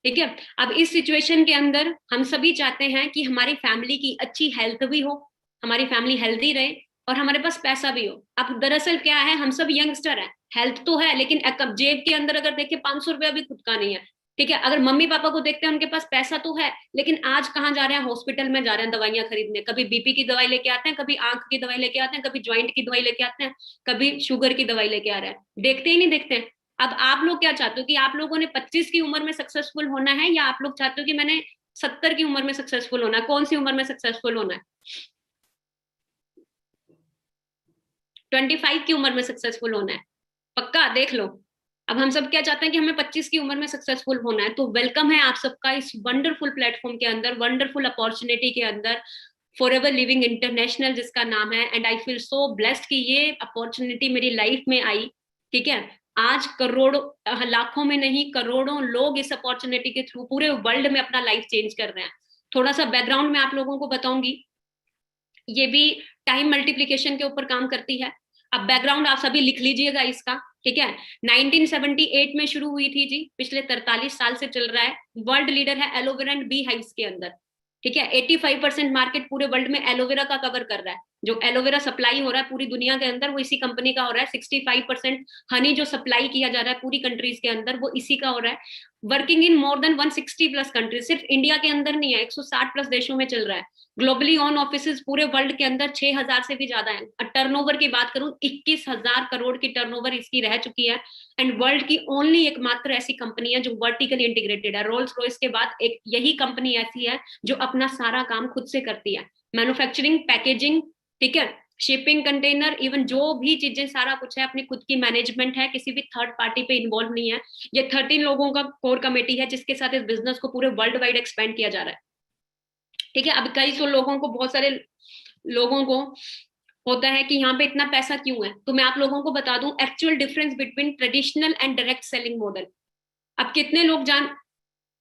ठीक है। अब इस सिचुएशन के अंदर हम सभी चाहते हैं कि हमारी फैमिली की अच्छी हेल्थ भी हो, हमारी फैमिली हेल्दी रहे, और हमारे पास पैसा भी हो। अब दरअसल क्या है, हम सब यंगस्टर हैं, हेल्थ तो है, लेकिन जेब के अंदर अगर देखे 500 रुपया भी खुद का नहीं है, ठीक है। अगर मम्मी पापा को देखते हैं उनके पास पैसा तो है, लेकिन आज कहाँ जा रहे हैं? हॉस्पिटल में जा रहे हैं दवाइयां खरीदने। कभी बीपी की दवाई लेके आते हैं, कभी आंख की दवाई लेके आते हैं, कभी ज्वाइंट की दवाई लेके आते हैं, कभी शुगर की दवाई लेके आ रहे हैं, देखते ही नहीं देखते हैं। अब आप लोग क्या चाहते हो कि आप लोगों ने 25 की उम्र में सक्सेसफुल होना है, या आप लोग चाहते हो कि मैंने 70 की उम्र में सक्सेसफुल होना है? कौन सी उम्र में सक्सेसफुल होना है? 25 की उम्र में सक्सेसफुल होना है, पक्का देख लो। अब हम सब क्या चाहते हैं कि हमें 25 की उम्र में सक्सेसफुल होना है। तो वेलकम है आप सबका इस वंडरफुल प्लेटफॉर्म के अंदर, वंडरफुल अपॉर्चुनिटी के अंदर, फॉर एवर लिविंग इंटरनेशनल जिसका नाम है। And I feel so blessed कि ये अपॉर्चुनिटी मेरी लाइफ में आई, ठीक है। आज करोड़ों, लाखों में नहीं, करोड़ों लोग इस अपॉर्चुनिटी के थ्रू पूरे वर्ल्ड में अपना लाइफ चेंज कर रहे हैं। थोड़ा सा बैकग्राउंड में आप लोगों को बताऊंगी, ये भी टाइम मल्टीप्लीकेशन के ऊपर काम करती है। अब बैकग्राउंड आप सभी लिख लीजिएगा इसका, ठीक है। 1978 में शुरू हुई थी जी, पिछले 43 साल से चल रहा है। वर्ल्ड लीडर है एलोवेरा एंड बी हाइव्स के अंदर, ठीक है। 85% मार्केट पूरे वर्ल्ड में एलोवेरा का कवर कर रहा है। जो एलोवेरा सप्लाई हो रहा है पूरी दुनिया के अंदर वो इसी कंपनी का हो रहा है। 65% हनी जो सप्लाई किया जा रहा है पूरी कंट्रीज के अंदर वो इसी का हो रहा है। Working in more than 160 plus countries, सिर्फ इंडिया के अंदर नहीं है, 160 प्लस देशों में चल रहा है। ग्लोबली ऑन ऑफिस पूरे वर्ल्ड के अंदर 6,000 से भी ज्यादा है। टर्नओवर की बात करूं, 21,000 करोड़ की टर्नओवर इसकी रह चुकी है। एंड वर्ल्ड की ओनली एकमात्र ऐसी कंपनी है जो वर्टिकली इंटीग्रेटेड है। रोल्स रॉयस के बाद एक यही कंपनी ऐसी है जो अपना सारा काम खुद से करती है, मैन्युफैक्चरिंग, पैकेजिंग, ठीक है, शिपिंग, कंटेनर, इवन जो भी चीजें, सारा कुछ है, अपनी खुद की मैनेजमेंट है, किसी भी थर्ड पार्टी पे इन्वॉल्व नहीं है। ये 13 लोगों का कोर कमेटी है जिसके साथ इस बिजनेस को पूरे वर्ल्ड वाइड एक्सपेंड किया जा रहा है, ठीक है। अब कई सौ लोगों को, बहुत सारे लोगों को होता है कि यहाँ पे इतना पैसा क्यों है, तो मैं आप लोगों को बता दूं actual difference between traditional and direct selling model. अब कितने लोग जान,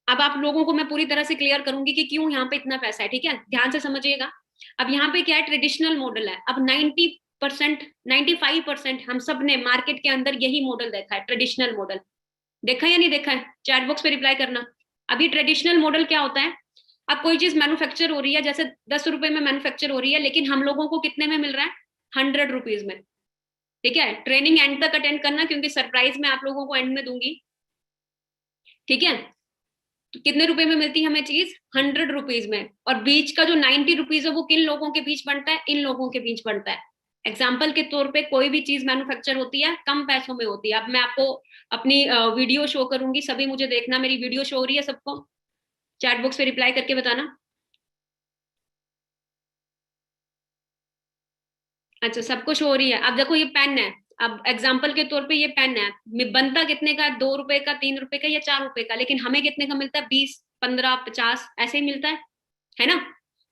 अब आप लोगों को मैं पूरी तरह से क्लियर करूंगी कि क्यों यहाँ पे इतना पैसा है, ठीक है, ध्यान से समझिएगा। अब यहाँ पे क्या है, ट्रेडिशनल मॉडल है। अब 90%, 95% हम सब ने मार्केट के अंदर यही मॉडल देखा है, ट्रेडिशनल मॉडल। देखा या नहीं देखा है? चैट बॉक्स पे रिप्लाई करना। अभी ट्रेडिशनल मॉडल क्या होता है, अब कोई चीज मैन्युफैक्चर हो रही है, जैसे 10 रुपए में मैन्युफैक्चर हो रही है, लेकिन हम लोगों को कितने में मिल रहा है? 100 रुपीज में। ठीक है, ट्रेनिंग एंड तक अटेंड करना, क्योंकि सरप्राइज मैं आप लोगों को एंड में दूंगी। ठीक है, तो कितने रुपए में मिलती है हमें चीज? 100 रुपीज में। और बीच का जो 90 रुपीज है वो किन लोगों के बीच बनता है? इन लोगों के बीच बनता है। एग्जाम्पल के तौर पे कोई भी चीज मैन्युफैक्चर होती है कम पैसों में होती है। अब मैं आपको अपनी वीडियो शो करूंगी, सभी मुझे देखना, मेरी वीडियो शो हो रही है सबको? चैट बॉक्स पे रिप्लाई करके बताना। अच्छा, सबको शो हो रही है। अब देखो ये पेन है, अब एग्जाम्पल के तौर पे ये पेन है, बनता कितने का है? 2 रुपए का, 3 रुपए का या 4 रुपए का, लेकिन हमें कितने का मिलता है? 20, 15, 50 ऐसे ही मिलता है ना?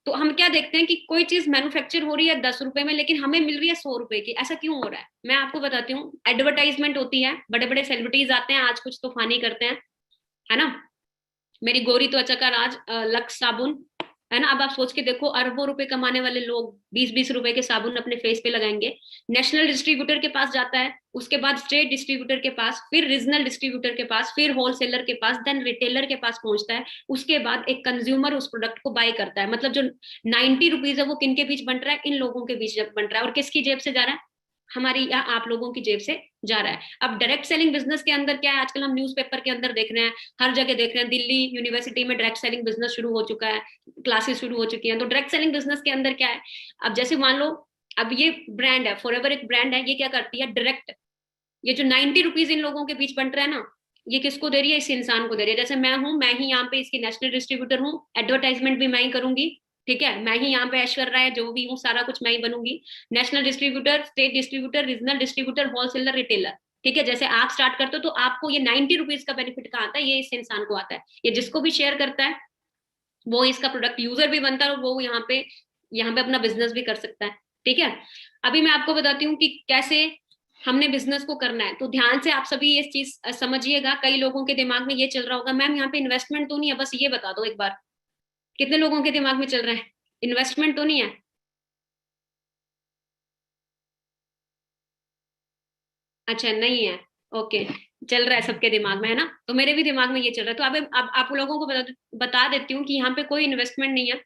तो हम क्या देखते हैं कि कोई चीज मैन्युफैक्चर हो रही है 10 रुपए में, लेकिन हमें मिल रही है 100 रुपए की। ऐसा क्यों हो रहा है? मैं आपको बताती हूँ। एडवर्टाइजमेंट होती है, बड़े बड़े सेलिब्रिटीज आते हैं, आज कुछ तूफानी करते हैं, है ना? मेरी गोरी त्वचा का राज, लक्स साबुन, है ना? अब आप सोच के देखो, अरबों रुपए कमाने वाले लोग 20-20 रुपए के साबुन अपने फेस पे लगाएंगे। नेशनल डिस्ट्रीब्यूटर के पास जाता है, उसके बाद स्टेट डिस्ट्रीब्यूटर के पास, फिर रीजनल डिस्ट्रीब्यूटर के पास, फिर होलसेलर के पास, देन रिटेलर के पास पहुंचता है। उसके बाद एक कंज्यूमर उस प्रोडक्ट को बाय करता है। मतलब जो 90 रुपीज है वो किन के बीच बन रहा है? इन लोगों के बीच बन रहा है। और किसकी जेब से जा रहा है? हमारी या आप लोगों की जेब से जा रहा है। अब डायरेक्ट सेलिंग बिजनेस के अंदर क्या है? आजकल हम न्यूज़पेपर के अंदर देख रहे हैं, हर जगह देख रहे हैं, दिल्ली यूनिवर्सिटी में डायरेक्ट सेलिंग बिजनेस शुरू हो चुका है, क्लासेस शुरू हो चुकी हैं। तो डायरेक्ट सेलिंग बिजनेस के अंदर क्या है? अब जैसे मान लो, अब ये ब्रांड है, फॉरएवर एक ब्रांड है, ये क्या करती है? डायरेक्ट, ये जो 90 रुपीज इन लोगों के बीच बन रहा है ना, ये किसको दे रही है? इस इंसान को दे रही है। जैसे मैं हूं, मैं ही यहाँ पे इसकी नेशनल डिस्ट्रीब्यूटर हूँ, एडवर्टाइजमेंट भी मैं ही करूंगी। ठीक है, मैं ही यहाँ पे ऐश्वर्या राय जो भी हूँ, सारा कुछ मैं ही बनूंगी। National distributor, state distributor, regional distributor, wholesaler, retailer. ठीक है, जैसे आप स्टार्ट करते हो तो आपको ये 90 रुपीज का बेनिफिट कहाँ आता है? ये इस इंसान को आता है। ये जिसको भी शेयर करता है वो इसका प्रोडक्ट यूजर भी बनता है, और वो यहाँ पे अपना बिजनेस भी कर सकता है। ठीक है, अभी मैं आपको बताती हूँ कि कैसे हमने बिजनेस को करना है। तो ध्यान से आप सभी ये चीज समझिएगा। कई लोगों के दिमाग में ये चल रहा होगा, मैम यहाँ पे इन्वेस्टमेंट तो नहीं है, बस ये बता दो एक बार। कितने लोगों के दिमाग में चल रहा है? इन्वेस्टमेंट तो नहीं है? अच्छा, नहीं है। ओके, चल रहा है सबके दिमाग में, है ना? तो मेरे भी दिमाग में ये चल रहा है। तो अब आप लोगों को बता देती हूँ कि यहाँ पे कोई इन्वेस्टमेंट नहीं है।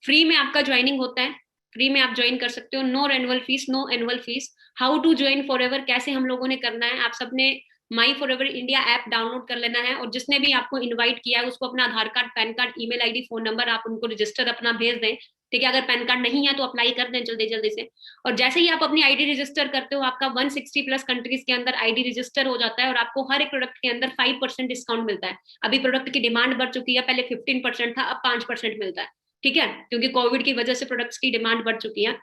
फ्री में आपका ज्वाइनिंग होता है, फ्री में आप ज्वाइन कर सकते हो। No annual fees, no annual fees. How to join Forever, कैसे हम लोगों ने करना है? आप सबने my Forever India app download कर लेना है, और जिसने भी आपको इनवाइट किया है उसको अपना Aadhaar card, PAN card, email ID, phone number आप उनको रजिस्टर अपना भेज दें। ठीक है, अगर पैन कार्ड नहीं है तो अप्लाई कर दें जल्दी जल्दी से। और जैसे ही आप अपनी आईडी रजिस्टर करते हो, आपका 160+ कंट्रीज के अंदर आईडी रजिस्टर हो जाता है, और आपको हर एक प्रोडक्ट के अंदर 5% डिस्काउंट मिलता है। अभी प्रोडक्ट की डिमांड बढ़ चुकी है, पहले 15% था, अब 5% मिलता है। ठीक है, क्योंकि कोविड की वजह से प्रोडक्ट्स की डिमांड बढ़ चुकी है।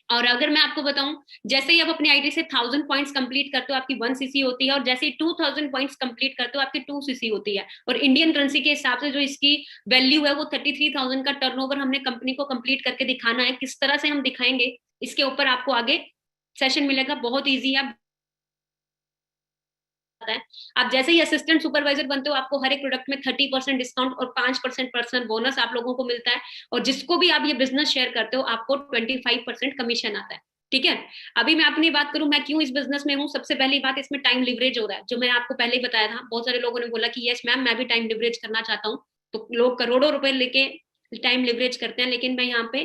और अगर मैं आपको बताऊं, जैसे ही आप अपनी आईडी से 1000 पॉइंट्स कंप्लीट करते हो आपकी 1 सीसी होती है, और जैसे ही 2000 पॉइंट्स कंप्लीट करते हो आपकी 2 सीसी होती है। और इंडियन करेंसी के हिसाब से जो इसकी वैल्यू है वो 33,000 का टर्नओवर हमने कंपनी को कंप्लीट करके दिखाना है। किस तरह से हम दिखाएंगे, इसके ऊपर आपको आगे सेशन मिलेगा, बहुत ईजी है। है, आप जैसे ही असिस्टेंट सुपरवाइजर बनते हो आपको हर एक प्रोडक्ट में 30% डिस्काउंट और 5% पर्सनल बोनस आप लोगों को मिलता है। और जिसको भी आप ये बिजनेस शेयर करते हो आपको 25% कमीशन आता है। ठीक है, अभी मैं अपनी बात करूं, मैं क्यों इस बिजनेस में हूँ। सबसे पहली बात, इसमें टाइम लिवरेज हो रहा है, जो मैं आपको पहले ही बताया था। बहुत सारे लोगों ने बोला कि यस मैम, मैं भी टाइम लिवरेज करना चाहता हूँ। तो लोग करोड़ों रुपए लेके टाइम लिवरेज करते हैं, लेकिन मैं यहाँ पे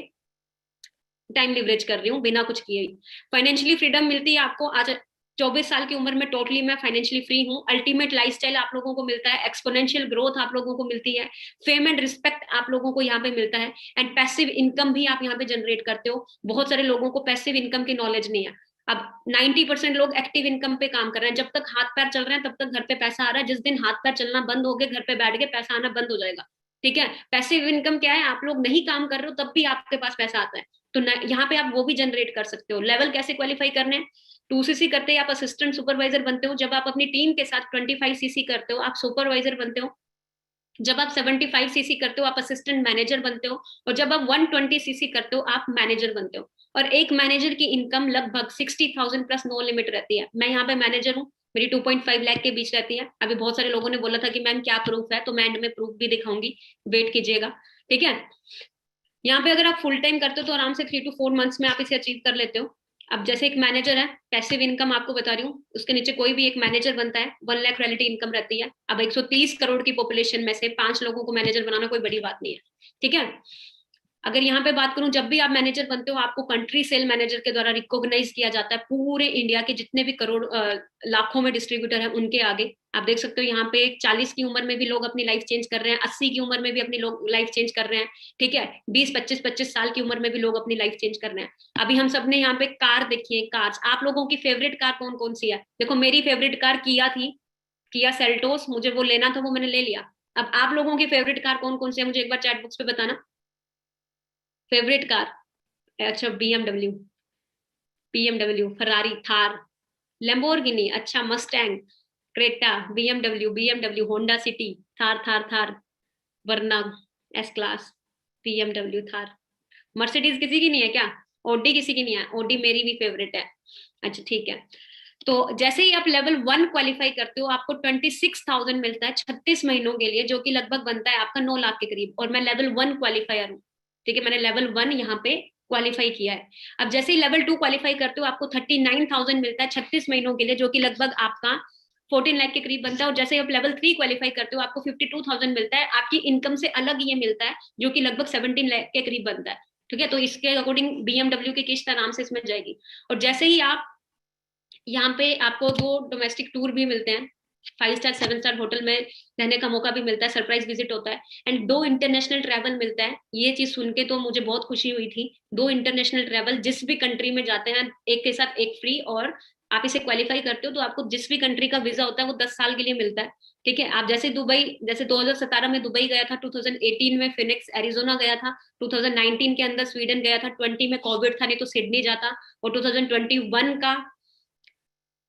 टाइम लिवरेज कर रही हूँ बिना कुछ किए। फाइनेंशियली फ्रीडम मिलती है आपको। आज 24 साल की उम्र में टोटली मैं फाइनेंशियली फ्री हूँ। अल्टीमेट लाइफस्टाइल आप लोगों को मिलता है, एक्सपोनेंशियल ग्रोथ आप लोगों को मिलती है, फेम एंड रिस्पेक्ट आप लोगों को यहाँ पे मिलता है, एंड पैसिव इनकम भी आप यहाँ पे जनरेट करते हो। बहुत सारे लोगों को पैसिव इनकम की नॉलेज नहीं है। अब 90% लोग एक्टिव इनकम पे काम कर रहे हैं। जब तक हाथ पैर चल रहे हैं तब तक घर पे पैसा आ रहा है। जिस दिन हाथ पैर चलना बंद हो गए, घर पे बैठ के पैसा आना बंद हो जाएगा। ठीक है, पैसिव इनकम क्या है? आप लोग नहीं काम कर रहे हो तब भी आपके पास पैसा आता है। तो यहाँ पे आप वो भी जनरेट कर सकते हो। लेवल कैसे क्वालिफाई करने हैं? 2 सीसी करते ही आप असिस्टेंट सुपरवाइजर बनते हो। जब आप अपनी टीम के साथ 25 सीसी करते हो आप सुपरवाइजर बनते हो। जब आप 75 सीसी करते हो आप असिस्टेंट मैनेजर बनते हो। और जब आप 120 सीसी करते हो आप मैनेजर बनते हो। और एक मैनेजर की इनकम लगभग 60,000 प्लस नो लिमिट रहती है। मैं यहाँ पे मैनेजर हूँ, मेरी 2.5 लाख के बीच रहती है। अभी बहुत सारे लोगों ने बोला था कि मैम क्या प्रूफ है, तो मैं एंड में प्रूफ भी दिखाऊंगी, वेट कीजिएगा। ठीक है, यहाँ पे अगर आप फुल टाइम करते हो तो आराम से 3 to 4 मंथ्स में आप इसे अचीव कर लेते हो। अब जैसे एक मैनेजर है, पैसिव इनकम आपको बता रही हूँ, उसके नीचे कोई भी एक मैनेजर बनता है, 1 लाख रॉयल्टी इनकम रहती है। अब 130 करोड़ की पॉपुलेशन में से 5 लोगों को मैनेजर बनाना कोई बड़ी बात नहीं है, ठीक है। अगर यहाँ पे बात करूं, जब भी आप मैनेजर बनते हो आपको कंट्री सेल मैनेजर के द्वारा रिकॉग्नाइज किया जाता है पूरे इंडिया के जितने भी करोड़ लाखों में डिस्ट्रीब्यूटर हैं उनके आगे। आप देख सकते हो यहाँ पे 40 की उम्र में भी लोग अपनी लाइफ चेंज कर रहे हैं, 80 की उम्र में भी अपनी लोग लाइफ चेंज कर रहे हैं, ठीक है। 20 25 साल की उम्र में भी लोग अपनी लाइफ चेंज कर रहे हैं। अभी हम सब ने यहाँ पे कार देखी है, कार्स। आप लोगों की फेवरेट कार कौन कौन सी है? देखो मेरी फेवरेट कार किया थी, किया सेल्टोस, मुझे वो लेना था, वो मैंने ले लिया। अब आप लोगों की फेवरेट कार कौन कौन सी है मुझे एक बार चैट बॉक्स पे बताना। Favourite car? अच्छा, BMW, BMW, Ferrari, Thar, Lamborghini, अच्छा, Mustang, Creta, BMW, BMW, Honda City, Thar Thar Thar, Verna S class, BMW, Thar. Mercedes किसी की नहीं है क्या? ओडी किसी की नहीं है? ओडी मेरी भी फेवरेट है। अच्छा ठीक है। तो जैसे ही आप लेवल 1 क्वालिफाई करते हो आपको 26,000 मिलता है 36 महीनों के लिए, जो कि लगभग बनता है आपका 9 लाख के करीब। और मैं लेवल 1 क्वालिफायर हूँ, ठीक है, मैंने लेवल 1 यहाँ पे क्वालिफाई किया है। अब जैसे ही लेवल 2 क्वालिफाई करते हो आपको 39,000 मिलता है 36 महीनों के लिए, जो कि लगभग आपका 14 लाख के करीब बनता है। और जैसे ही आप लेवल 3 क्वालिफाई करते हो आपको 52,000 मिलता है, आपकी इनकम से अलग ये मिलता है, जो कि लगभग 17 लाख के करीब बनता है, ठीक है। तो इसके अकॉर्डिंग बीएमडब्ल्यू की किस्त आराम से इसमें जाएगी। और जैसे ही आप यहाँ पे, आपको 2 डोमेस्टिक टूर भी मिलते हैं, 5 स्टार 7 स्टार होटल में रहने का मौका भी मिलता है, सरप्राइज विजिट होता है, एंड 2 इंटरनेशनल ट्रैवल मिलता है। ये चीज सुन के तो मुझे बहुत खुशी हुई थी। 2 इंटरनेशनल ट्रैवल, जिस भी कंट्री में जाते हैं एक के साथ एक फ्री, और आप इसे क्वालिफाई करते हो तो आपको जिस भी कंट्री का वीजा होता है वो 10 साल के लिए मिलता है, ठीक है। आप जैसे दुबई, जैसे 2017 में दुबई गया था, 2018 में फिनिक्स एरिजोना गया था, 2019 के अंदर स्वीडन गया था, 20 में कोविड था नहीं तो सिडनी जाता, और 2021 का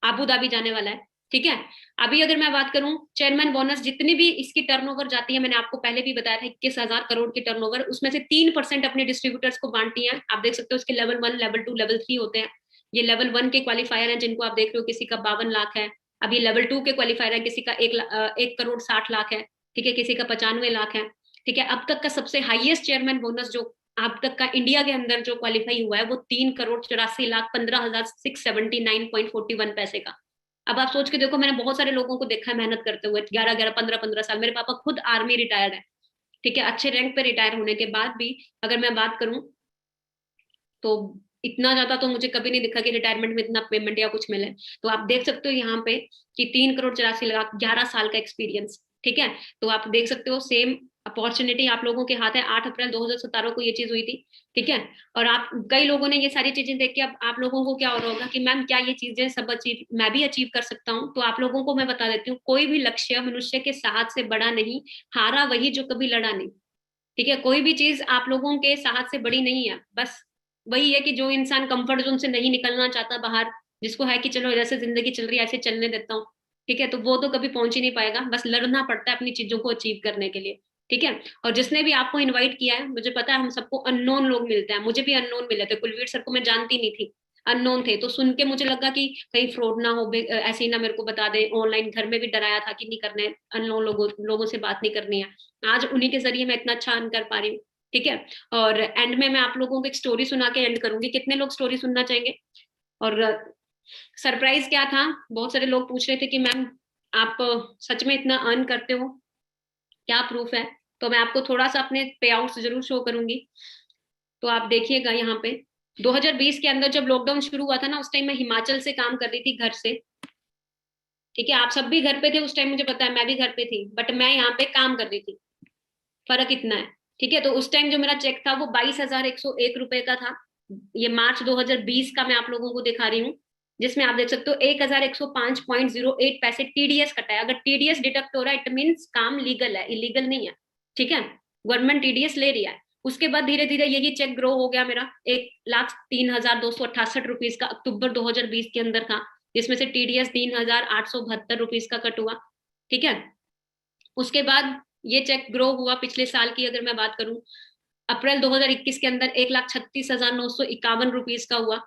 आबू धाबी जाने वाला है, ठीक है। अभी अगर मैं बात करूं चेयरमैन बोनस, जितनी भी इसकी टर्नओवर जाती है, मैंने आपको पहले भी बताया था 21,000 करोड़ की टर्नओवर, उसमें से 3% अपने डिस्ट्रीब्यूटर्स को बांटती है। आप देख सकते हो इसके लेवल 1, लेवल 2, लेवल 3 होते हैं। ये लेवल 1 के क्वालिफायर हैं जिनको आप देख रहे हो, किसी का 52 लाख है। अभी लेवल 2 के क्वालिफायर है, किसी का 1,60,00,000 है, ठीक है, किसी का 95 लाख है, ठीक है। अब तक का सबसे हाईएस्ट चेयरमैन बोनस जो अब तक का इंडिया के अंदर जो क्वालिफाई हुआ है वो 3,84,15,679.41 पैसे का। अब आप सोच के देखो, मैंने बहुत सारे लोगों को देखा है मेहनत करते हुए, 11 11 15 15 साल। मेरे पापा खुद आर्मी रिटायर्ड है, ठीक है, अच्छे रैंक पे रिटायर होने के बाद भी अगर मैं बात करूं तो इतना ज्यादा तो मुझे कभी नहीं दिखा कि रिटायरमेंट में इतना पेमेंट या कुछ मिले। तो आप देख सकते हो यहाँ पे कि 3,84,00,000, 11 साल का एक्सपीरियंस, ठीक है। तो आप देख सकते हो सेम अपॉर्चुनिटी आप लोगों के हाथ है। 8 अप्रैल 2017 को ये चीज हुई थी, ठीक है। और आप कई लोगों ने ये सारी चीजें देख के अब आप लोगों को क्या हो रहा होगा कि मैम क्या ये चीजें सब अचीव मैं भी अचीव कर सकता हूँ? तो आप लोगों को मैं बता देती हूँ, कोई भी लक्ष्य मनुष्य के साहस से बड़ा नहीं, हारा वही जो कभी लड़ा नहीं, ठीक है। कोई भी चीज आप लोगों के साहस से बड़ी नहीं है। बस वही है कि जो इंसान कंफर्ट जोन से नहीं निकलना चाहता बाहर, जिसको है कि चलो जैसे जिंदगी चल रही है ऐसे चलने देता हूँ, ठीक है, तो वो तो कभी पहुंच ही नहीं पाएगा। बस लड़ना पड़ता है अपनी चीजों को अचीव करने के लिए, ठीक है। और जिसने भी आपको इनवाइट किया है, मुझे पता है हम सबको अननोन लोग मिलते हैं, मुझे भी अननोन मिले थे। कुलवीर सर को मैं जानती नहीं थी, अननोन थे, तो सुन के मुझे लगा कि कहीं फ्रॉड ना हो, ऐसे ही ना मेरे को बता दे। ऑनलाइन घर में भी डराया था कि नहीं करने, अननोन लोगों से बात नहीं करनी है। आज उन्हीं के जरिए मैं इतना अच्छा अर्न कर पा रही हूँ, ठीक है। और एंड में मैं आप लोगों को एक स्टोरी सुना के एंड करूंगी। कितने लोग स्टोरी सुनना चाहेंगे? और सरप्राइज क्या था, बहुत सारे लोग पूछ रहे थे कि मैम आप सच में इतना अर्न करते हो, क्या प्रूफ है? तो मैं आपको थोड़ा सा अपने पे आउट्स जरूर शो करूंगी। तो आप देखिएगा यहाँ पे 2020 के अंदर जब लॉकडाउन शुरू हुआ था ना, उस टाइम मैं हिमाचल से काम कर रही थी घर से, ठीक है। आप सब भी घर पे थे उस टाइम, मुझे पता है, मैं भी घर पे थी, बट मैं यहाँ पे काम कर रही थी। फर्क इतना है, ठीक है। तो उस टाइम जो मेरा चेक था वो 22,101 रुपए का था। ये मार्च 2020 का मैं आप लोगों को दिखा रही हूँ, जिसमें आप देख सकते हो 1,105.08 पैसे टीडीएस कटा है। अगर टीडीएस डिडक्ट हो रहा है इट मीन काम लीगल है, इलीगल नहीं है, ठीक है। गवर्नमेंट टीडीएस ले रही है। उसके बाद धीरे धीरे यही चेक ग्रो हो गया मेरा, 1,03,268 रुपीज का अक्टूबर 2020 के अंदर था, जिसमें से टीडीएस 3,872 रुपीज का कट हुआ, ठीक है। उसके बाद ये चेक ग्रो हुआ। पिछले साल की अगर मैं बात करूं, अप्रैल 2021 के अंदर 1,36,951 रुपीज का हुआ,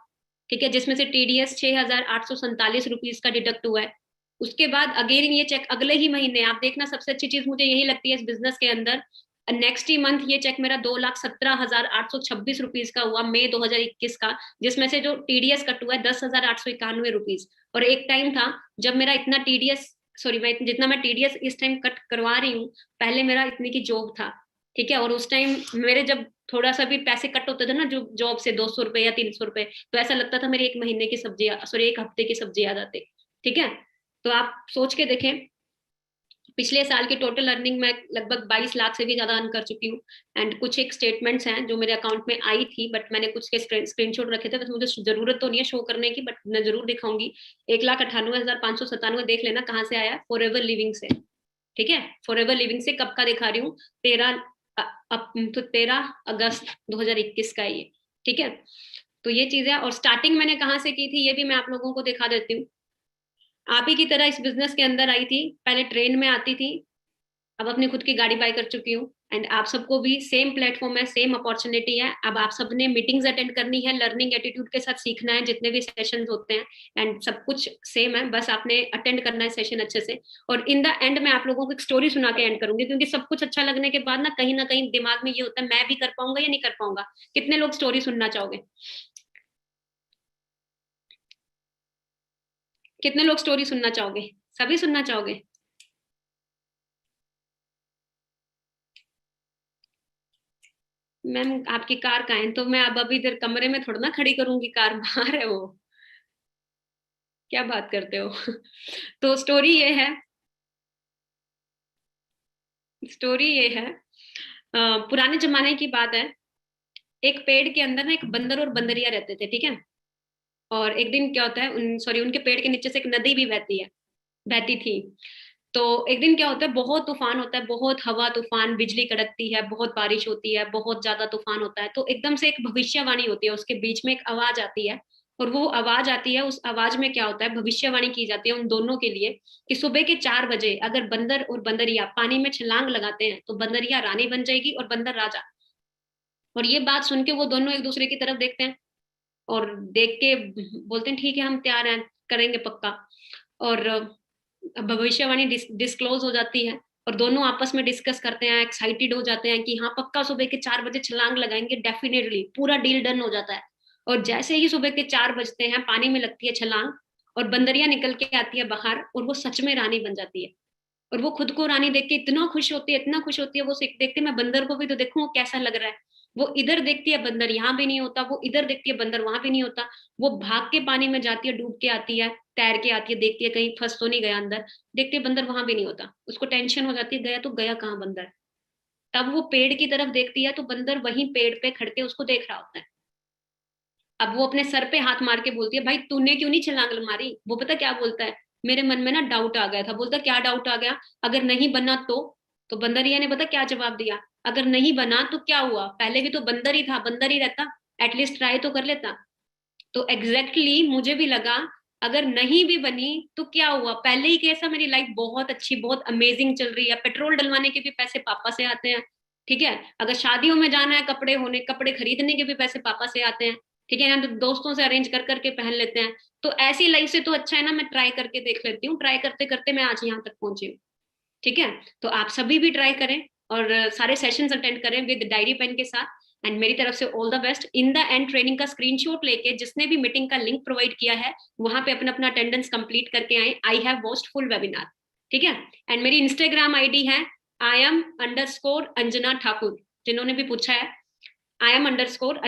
ठीक है, जिसमें से टीडीएस 6,847 रुपीज का डिडक्ट हुआ है। उसके बाद अगेन ये चेक अगले ही महीने, आप देखना, सबसे अच्छी चीज मुझे यही लगती है इस बिजनेस के अंदर, नेक्स्ट ही मंथ ये चेक मेरा 2,17,826 रुपीज का हुआ, मई 2021 का, जिसमें से जो टीडीएस कट हुआ है 10,891 रुपीज। और एक टाइम था जब मेरा इतना टीडीएस, सॉरी, मैं जितना मैं टीडीएस इस टाइम कट करवा रही हूँ, पहले मेरा इतनी की जॉब था, ठीक है। और उस टाइम मेरे जब थोड़ा सा भी पैसे कट होते थे ना जो जॉब से, 200 रुपए या 300 रुपए, तो ऐसा लगता था मेरी एक महीने की सब्जी, सॉरी, एक हफ्ते की सब्जी आ जाती, ठीक है। तो आप सोच के देखें, पिछले साल की टोटल अर्निंग मैं लगभग 22 लाख से भी ज्यादा अर्न कर चुकी हूँ। एंड कुछ एक स्टेटमेंट्स हैं जो मेरे अकाउंट में आई थी, बट मैंने कुछ के स्क्रीनशॉट रखे थे, बस मुझे जरूरत तो नहीं है शो करने की, बट मैं जरूर दिखाऊंगी। 1,98,597 देख लेना कहाँ से आया, फॉर एवर लिविंग से, ठीक है। फॉर एवर लिविंग से कब का दिखा रही हूँ, 13 अगस्त 2021 का ये, ठीक है। तो ये चीज है। और स्टार्टिंग मैंने कहाँ से की थी ये भी मैं आप लोगों को दिखा देती हूँ। आप ही की तरह इस बिजनेस के अंदर आई थी, पहले ट्रेन में आती थी, अब अपनी खुद की गाड़ी बाय कर चुकी हूँ। एंड आप सबको भी सेम प्लेटफॉर्म है, सेम अपॉर्चुनिटी है। अब आप सबने मीटिंग्स अटेंड करनी है, लर्निंग एटीट्यूड के साथ सीखना है, जितने भी सेशंस होते हैं, एंड सब कुछ सेम है, बस आपने अटेंड करना है सेशन अच्छे से। और इन द एंड मैं आप लोगों को एक स्टोरी सुना के एंड करूंगी, क्योंकि सब कुछ अच्छा लगने के बाद ना कहीं दिमाग में ये होता है मैं भी कर पाऊंगा या नहीं कर पाऊंगा। कितने लोग स्टोरी सुनना चाहोगे? कितने लोग स्टोरी सुनना चाहोगे? सभी सुनना चाहोगे? मैम आपकी कार कहाँ है? तो मैं अब अभी इधर कमरे में थोड़ा ना खड़ी करूंगी, कार बाहर है वो। क्या बात करते हो? तो स्टोरी ये है, स्टोरी ये है, पुराने जमाने की बात है। एक पेड़ के अंदर ना एक बंदर और बंदरिया रहते थे, ठीक है। और एक दिन क्या होता है, सॉरी, उनके पेड़ के नीचे से एक नदी भी बहती है, बहती थी। तो एक दिन क्या होता है, बहुत तूफान होता है, बहुत हवा तूफान, बिजली कड़कती है, बहुत बारिश होती है, बहुत ज्यादा तूफान होता है। तो एकदम से एक भविष्यवाणी होती है, उसके बीच में एक आवाज आती है। और वो आवाज आती है, उस आवाज में क्या होता है, भविष्यवाणी की जाती है उन दोनों के लिए कि सुबह के 4 बजे अगर बंदर और बंदरिया पानी में छलांग लगाते हैं तो बंदरिया रानी बन जाएगी और बंदर राजा। और ये बात सुन के वो दोनों एक दूसरे की तरफ देखते हैं, और देख के बोलते हैं ठीक है हम तैयार हैं, करेंगे पक्का। और भविष्यवाणी डिस्क्लोज हो जाती है, और दोनों आपस में डिस्कस करते हैं, एक्साइटेड हो जाते हैं कि हाँ पक्का सुबह के 4 बजे छलांग लगाएंगे, डेफिनेटली पूरा डील डन हो जाता है। और जैसे ही सुबह के 4 बजते हैं, पानी में लगती है छलांग, और बंदरिया निकल के आती है बाहर, और वो सच में रानी बन जाती है। और वो खुद को रानी देख के इतना खुश होती है, इतना खुश होती है, वो देखते मैं बंदर को भी तो देखूं कैसा लग रहा है। वो इधर देखती है बंदर यहाँ भी नहीं होता, वो इधर देखती है बंदर वहां भी नहीं होता। वो भाग के पानी में जाती है, डूब के आती है, तैर के आती है, देखती है कहीं फंस तो नहीं गया अंदर, देखती है बंदर वहां भी नहीं होता, उसको टेंशन हो जाती है, गया तो गया कहाँ बंदर। तब वो पेड़ की तरफ देखती है तो बंदर वहीं पेड़ पे खड़ के उसको देख रहा होता है। अब वो अपने सर पे हाथ मार के बोलती है भाई तूने क्यों नहीं छलांग मारी? वो पता क्या बोलता है, मेरे मन में ना डाउट आ गया था। बोलता क्या डाउट आ गया? अगर नहीं बना तो बंदरिया ने पता क्या जवाब दिया, अगर नहीं बना तो क्या हुआ, पहले भी तो बंदर ही था, बंदर ही रहता, एटलीस्ट ट्राई तो कर लेता। तो एग्जैक्टली exactly, मुझे भी लगा अगर नहीं भी बनी तो क्या हुआ, पहले ही कैसा मेरी लाइफ बहुत अच्छी, बहुत अमेजिंग चल रही है, पेट्रोल डलवाने के भी पैसे पापा से आते हैं, ठीक है। अगर शादियों में जाना है, कपड़े खरीदने के भी पैसे पापा से आते हैं, ठीक है ना, तो दोस्तों से अरेंज कर करके पहन लेते हैं। तो ऐसी लाइफ से तो अच्छा है ना मैं ट्राई करके देख लेती हूँ, ट्राई करते करते मैं आज यहाँ तक पहुंची हूँ, ठीक है। तो आप सभी भी ट्राई करें, और सारे सेशंस अटेंड करें विद डायरी पेन के साथ। एंड मेरी तरफ से all the best. In the end training का स्क्रीनशॉट लेके जिसने भी मीटिंग का लिंक प्रोवाइड किया है वहां पे अपना अपना अटेंडेंस कंप्लीट करके आए, I have watched full webinar, ठीक है। एंड मेरी इंस्टाग्राम आईडी है I am_अंजना ठाकुर, जिन्होंने भी पूछा है, I am_अंजना ठाकुर।